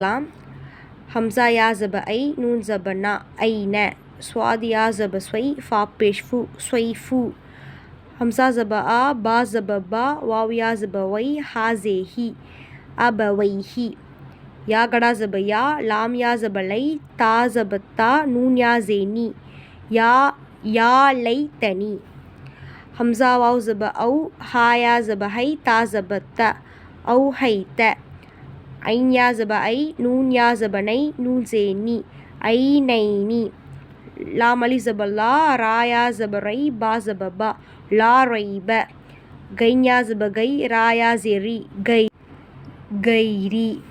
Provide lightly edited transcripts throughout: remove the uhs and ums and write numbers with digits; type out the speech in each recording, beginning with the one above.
lam hamza ya zaba ai nun zaba na aina swad ya zaba swai fa pesh fu swaifu hamza zaba a ba zaba ba waw ya zaba wai ha ze hi abawaihi ya gada zaba ya lam ya zaba lai ta zaba ta nun ya zeni ya laitani hamza waw zaba au ha ya zaba hai ta zaba ta au haita ain ya zaba ai nun ya zaba nai nun zeni ainaini lam alif zaba la ra ya zaba rai ba zaba ba la raiba gain ya zaba gai ra ya zeri gairi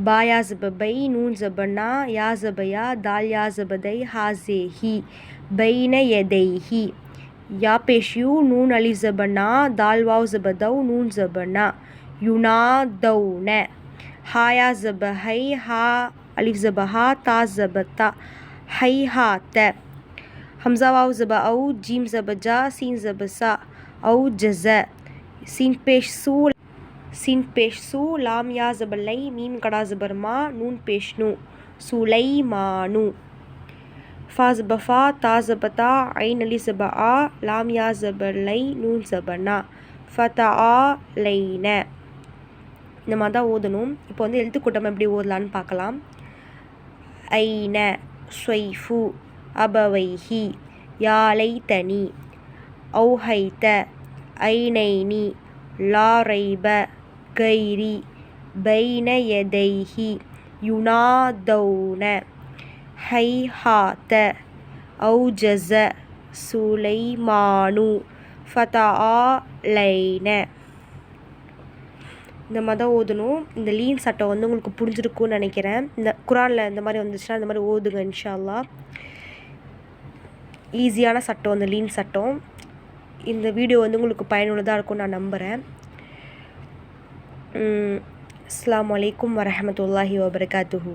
ba ya zaba bai nun zaba na ya zaba ya dal ya zaba dai ha zehi baina yadaihi ya pesh yu nun alif zaba na dal waw zaba dau nun zaba na yunadawna ha ya zaba hai ha alif zaba ha ta zaba ta hayhata hamza waw zaba au jim zaba ja sin zaba sa au jaza sin pesh su lam ya zaba lai mim kada zabar ma nun pesh nu sulaimanu fa zaba fa ta zaba ta ain alif zaba a lam ya zaba lai nun zaba na fata'a லைன இந்த மாதிரி தான் ஓதணும். இப்போ வந்து எழுத்து கூட்டம் எப்படி ஓதலான்னு பார்க்கலாம். ஐன ஸ்வைஃபு அபவைஹி யாலைத்தனி ஔஹைத ஐனைனி லா ரைப கைரி பைன யதைஹி யுனாதௌன ஹைஹாத ஔஜஸ சுலைமானு ஃபதஆ லைன இந்த மாதிரி தான் ஓதணும். இந்த லீன் சட்டம் வந்து உங்களுக்கு புரிஞ்சிருக்கும்னு நினைக்கிறேன். இந்த குரானில் இந்த மாதிரி வந்துச்சுன்னா இந்த மாதிரி ஓதுங்க இன்ஷா அல்லாஹ். ஈஸியான சட்டம் அந்த லீன் சட்டம். இந்த வீடியோ வந்து உங்களுக்கு பயனுள்ளதாக இருக்கும்னு நான் நம்புகிறேன். அஸ்ஸலாமு அலைக்கும் வரஹ்மத்துல்லாஹி வபரகாத்துஹு.